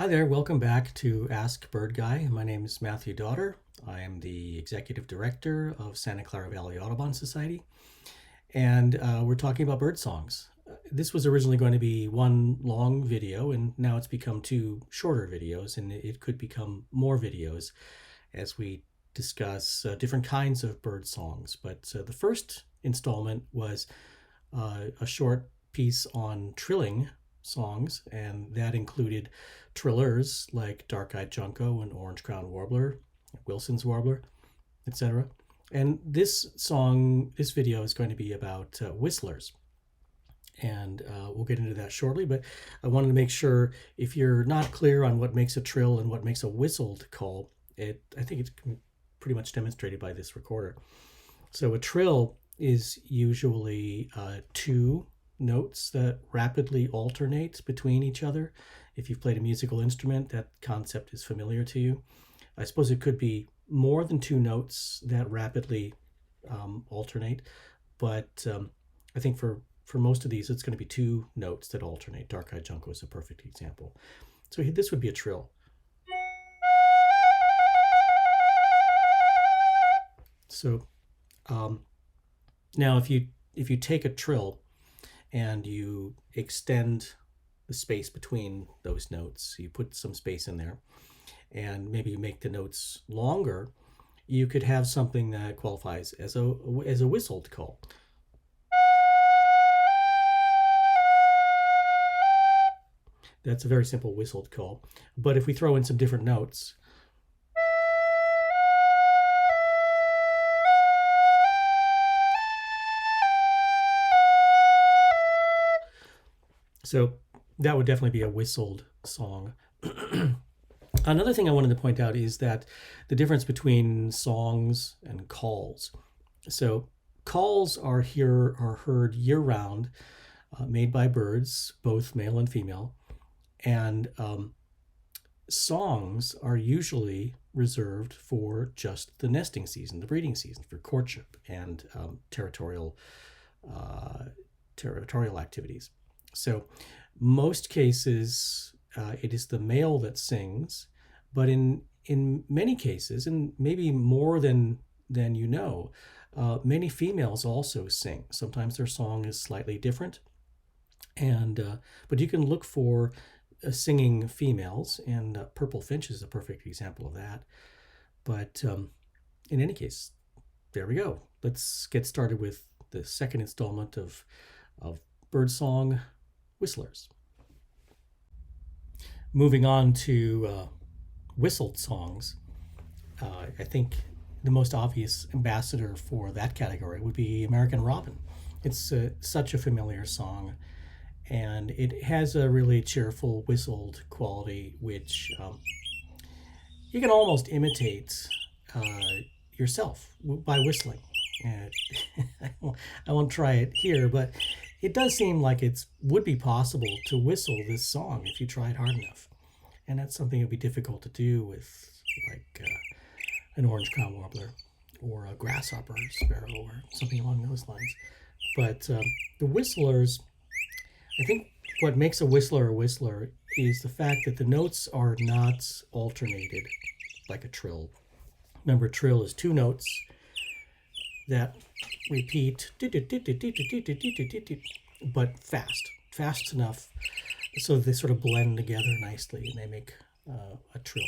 Hi there, welcome back to Ask BirdGuy. My name is Matthew Daughter. I am the Executive Director of Santa Clara Valley Audubon Society, and we're talking about bird songs. This was originally going to be one long video, and now it's become two shorter videos, and it could become more videos as we discuss different kinds of bird songs. But the first installment was a short piece on trilling songs, and that included trillers like dark-eyed junco and orange-crowned warbler, Wilson's warbler, etc. And this video is going to be about whistlers, and we'll get into that shortly. But I wanted to make sure, if you're not clear on what makes a trill and what makes a whistled call, I think it's pretty much demonstrated by this recorder. So a trill is usually two notes that rapidly alternate between each other. If you've played a musical instrument, that concept is familiar to you. I suppose it could be more than two notes that rapidly alternate, but I think for most of these, it's going to be two notes that alternate. Dark-eyed junco is a perfect example. So this would be a trill. So now if you take a trill and you extend the space between those notes, you put some space in there, and maybe you make the notes longer, you could have something that qualifies as a whistled call. That's a very simple whistled call. But if we throw in some different notes, so that would definitely be a whistled song. Another thing I wanted to point out is that the difference between songs and calls. So calls are heard year-round, made by birds, both male and female, and songs are usually reserved for just the nesting season, the breeding season, for courtship and territorial activities. So most cases, it is the male that sings, but in many cases, and maybe more than you know, many females also sing. Sometimes their song is slightly different, and but you can look for singing females, and purple finch is a perfect example of that. But in any case, there we go. Let's get started with the second installment of birdsong whistlers. Moving on to whistled songs, I think the most obvious ambassador for that category would be American Robin. It's such a familiar song, and it has a really cheerful whistled quality, which you can almost imitate yourself by whistling. I won't try it here, but it does seem like it would be possible to whistle this song if you tried hard enough. And that's something that would be difficult to do with like an orange-crowned warbler or a grasshopper sparrow or something along those lines. But the whistlers, I think what makes a whistler is the fact that the notes are not alternated like a trill. Remember, trill is two notes that repeat, but fast enough so they sort of blend together nicely and they make a trill.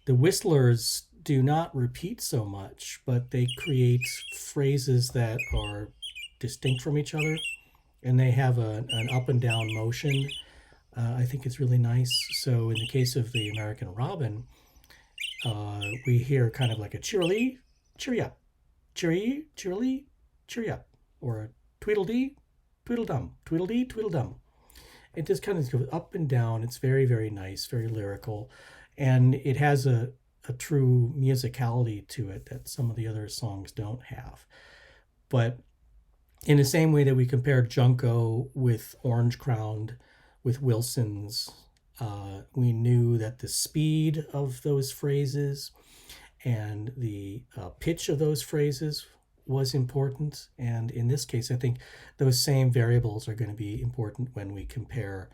The whistlers do not repeat so much, but they create phrases that are distinct from each other, and they have an up and down motion. I think it's really nice. So in the case of the American Robin, we hear kind of like a cheerily, cheery up, cheery, cheerily, cheery up, or a tweedledee, tweedledum, tweedledee, tweedledum. It just kind of goes up and down. It's very, very nice, very lyrical, and it has a true musicality to it that some of the other songs don't have. But in the same way that we compared junco with orange-crowned, with Wilson's, we knew that the speed of those phrases and the pitch of those phrases was important. And in this case, I think those same variables are going to be important when we compare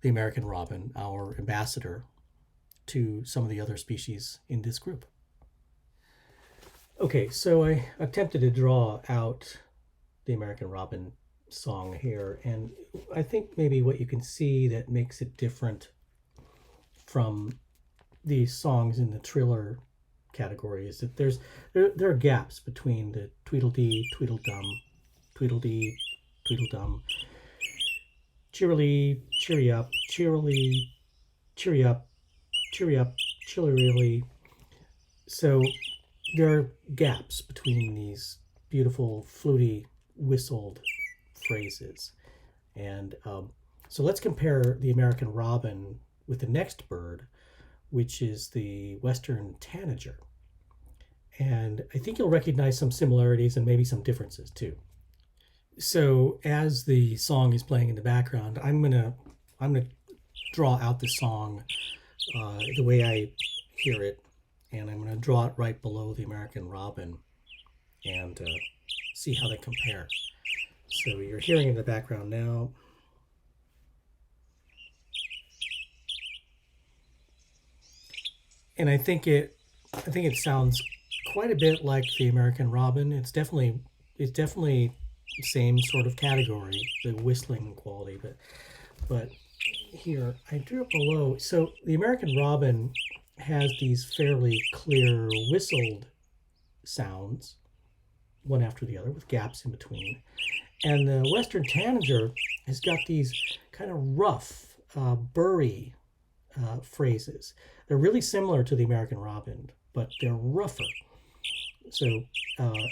the American robin, our ambassador to some of the other species in this group. Okay, so I attempted to draw out the American robin song here, and I think maybe what you can see that makes it different from these songs in the triller category is that there are gaps between the tweedledee, tweedledum, tweedledee, tweedledum, cheerily, cheery up, cheerily, cheery up, cheery up, chilly. So there are gaps between these beautiful, fluty, whistled phrases. And so let's compare the American robin with the next bird, which is the Western Tanager. And I think you'll recognize some similarities and maybe some differences too. So as the song is playing in the background, I'm gonna draw out the song the way I hear it, and I'm gonna draw it right below the American robin and see how they compare. So you're hearing in the background now. And I think it sounds quite a bit like the American robin. It's definitely the same sort of category, the whistling quality, but here I drew it below. So the American robin has these fairly clear whistled sounds, one after the other, with gaps in between. And the Western Tanager has got these kind of rough, burry phrases. They're really similar to the American robin, but they're rougher. So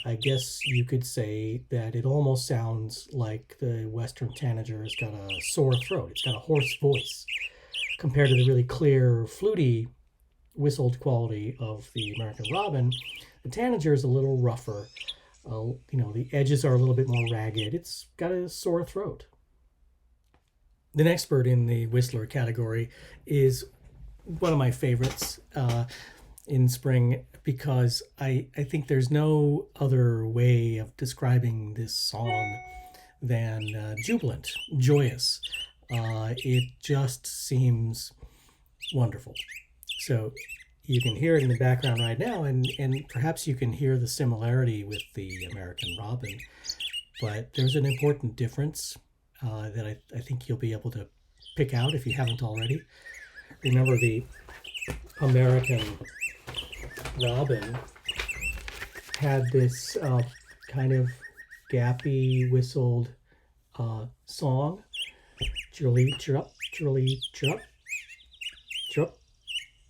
I guess you could say that it almost sounds like the Western Tanager has got a sore throat. It's got a hoarse voice compared to the really clear, fluty, whistled quality of the American robin. The Tanager is a little rougher. The edges are a little bit more ragged. It's got a sore throat. The next bird in the whistler category is one of my favorites in spring, because I think there's no other way of describing this song than jubilant, joyous. It just seems wonderful. So you can hear it in the background right now, and perhaps you can hear the similarity with the American robin, but there's an important difference that I think you'll be able to pick out if you haven't already. Remember, the American robin had this kind of gappy, whistled song. Cheerily, cheer up, cheerily, cheer up, cheer up,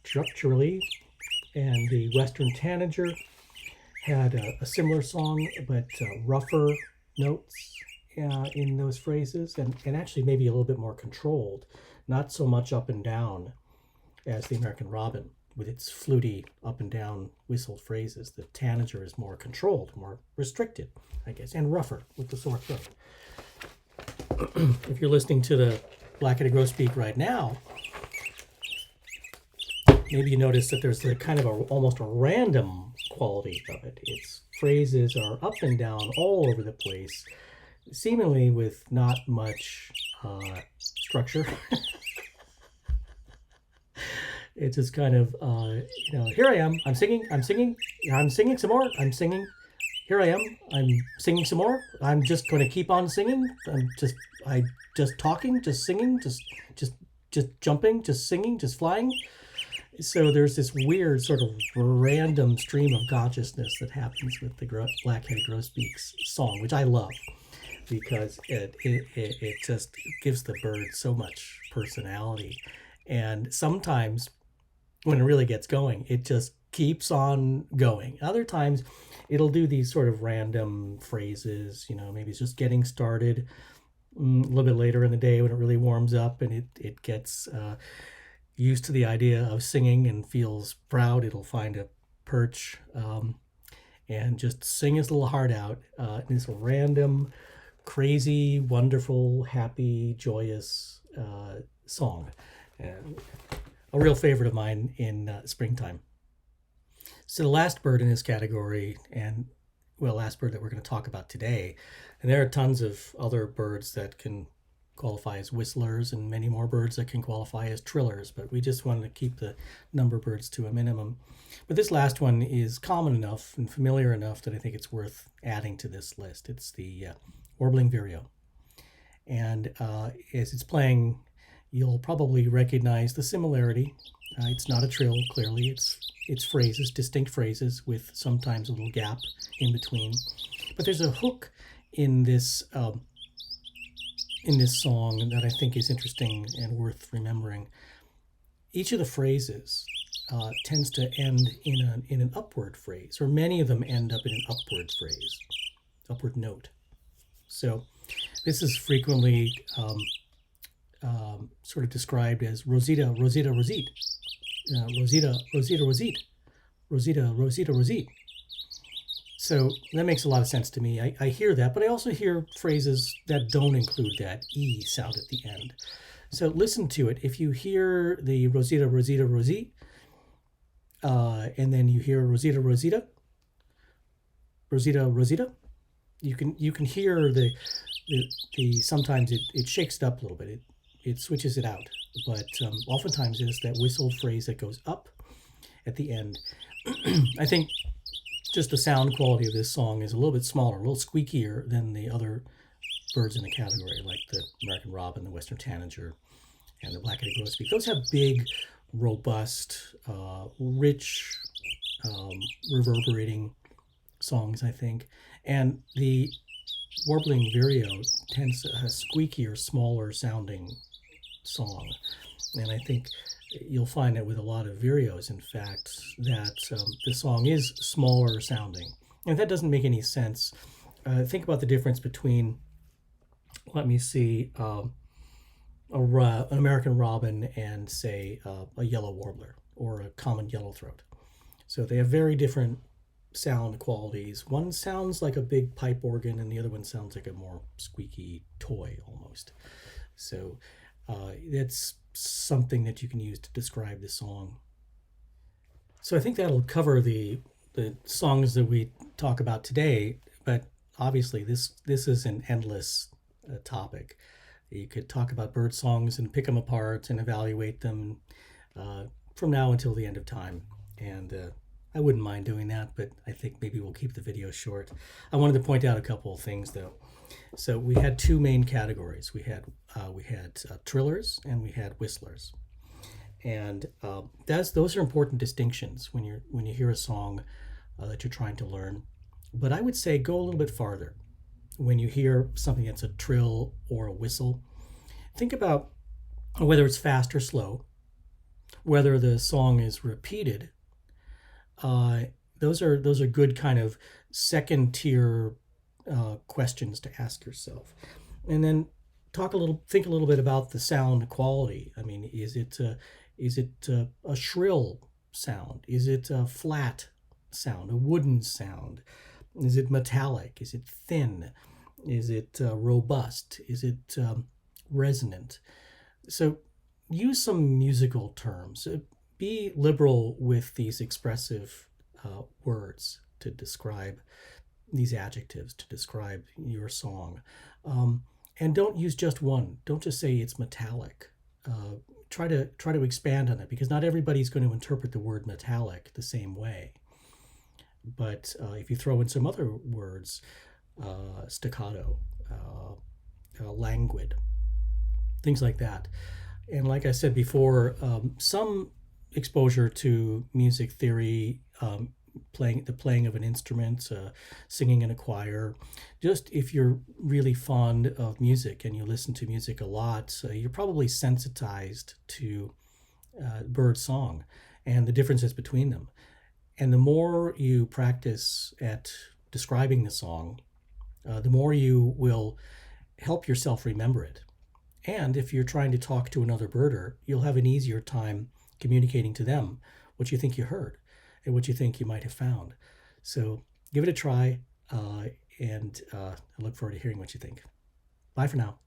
cheer up, cheerily. And the Western Tanager had a similar song, but rougher notes in those phrases, and actually maybe a little bit more controlled, not so much up and down as the American robin with its fluty up and down whistled phrases. The Tanager is more controlled, more restricted, I guess, and rougher with the sore throat. If you're listening to the black-headed grosbeak right now, maybe you notice that there's a kind of almost a random quality of it. Its phrases are up and down all over the place, seemingly with not much structure. It's just kind of, here I am, I'm singing some more, I'm singing, here I am, I'm singing some more, I'm just going to keep on singing, I just talking, just singing, just jumping, just singing, just flying. So there's this weird sort of random stream of consciousness that happens with the black-headed grosbeak's song, which I love, because it just gives the bird so much personality. And sometimes when it really gets going, it just keeps on going. Other times it'll do these sort of random phrases, maybe it's just getting started a little bit later in the day when it really warms up and it gets used to the idea of singing and feels proud. It'll find a perch and just sing his little heart out in this random, crazy, wonderful, happy, joyous song. And a real favorite of mine in springtime. So the last bird in this category, last bird that we're going to talk about today, and there are tons of other birds that can qualify as whistlers, and many more birds that can qualify as trillers, but we just wanted to keep the number of birds to a minimum. But this last one is common enough and familiar enough that I think it's worth adding to this list. It's the Warbling Vireo. And as it's playing, you'll probably recognize the similarity. It's not a trill, clearly. It's phrases, distinct phrases, with sometimes a little gap in between. But there's a hook in this song that I think is interesting and worth remembering. Each of the phrases tends to end in an upward phrase, or many of them end up in an upward phrase, upward note. So this is frequently sort of described as Rosita, Rosita, Rosita, Rosita, Rosita, Rosita, Rosita, Rosita, Rosita. So that makes a lot of sense to me. I hear that, but I also hear phrases that don't include that E sound at the end. So listen to it. If you hear the Rosita, Rosita, Rosita, and then you hear Rosita, Rosita, Rosita, Rosita, you can hear the sometimes it shakes it up a little bit. It switches it out, but oftentimes it's that whistled phrase that goes up at the end. I think just the sound quality of this song is a little bit smaller, a little squeakier than the other birds in the category, like the American robin, the western tanager, and the black-headed grosbeak. Those have big, robust, rich, reverberating songs, I think. And the Warbling Vireo tends to have a squeakier, smaller sounding song. And I think you'll find that with a lot of vireos, in fact, that the song is smaller sounding. And if that doesn't make any sense, think about the difference between, let me see, an American robin and, say, a yellow warbler or a common yellowthroat. So they have very different sound qualities. One sounds like a big pipe organ, and the other one sounds like a more squeaky toy almost. So that's something that you can use to describe the song. So I think that'll cover the songs that we talk about today, but obviously this is an endless topic. You could talk about bird songs and pick them apart and evaluate them from now until the end of time. And I wouldn't mind doing that, but I think maybe we'll keep the video short. I wanted to point out a couple of things, though. So we had two main categories. We had trillers and we had whistlers, and those are important distinctions when you hear a song that you're trying to learn. But I would say go a little bit farther. When you hear something that's a trill or a whistle, think about whether it's fast or slow, whether the song is repeated. Those are good kind of second tier questions to ask yourself. And then think a little bit about the sound quality. I mean, is it a shrill sound? Is it a flat sound, a wooden sound? Is it metallic? Is it thin? Is it robust? Is it resonant? So use some musical terms. Be liberal with these expressive words to describe these adjectives, to describe your song. And don't use just one. Don't just say it's metallic. Try to expand on it, because not everybody's going to interpret the word metallic the same way. But if you throw in some other words, staccato, languid, things like that. And like I said before, some exposure to music theory, playing of an instrument, singing in a choir. Just if you're really fond of music and you listen to music a lot, you're probably sensitized to bird song and the differences between them. And the more you practice at describing the song, the more you will help yourself remember it. And if you're trying to talk to another birder, you'll have an easier time communicating to them what you think you heard and what you think you might have found. So give it a try, and I look forward to hearing what you think. Bye for now.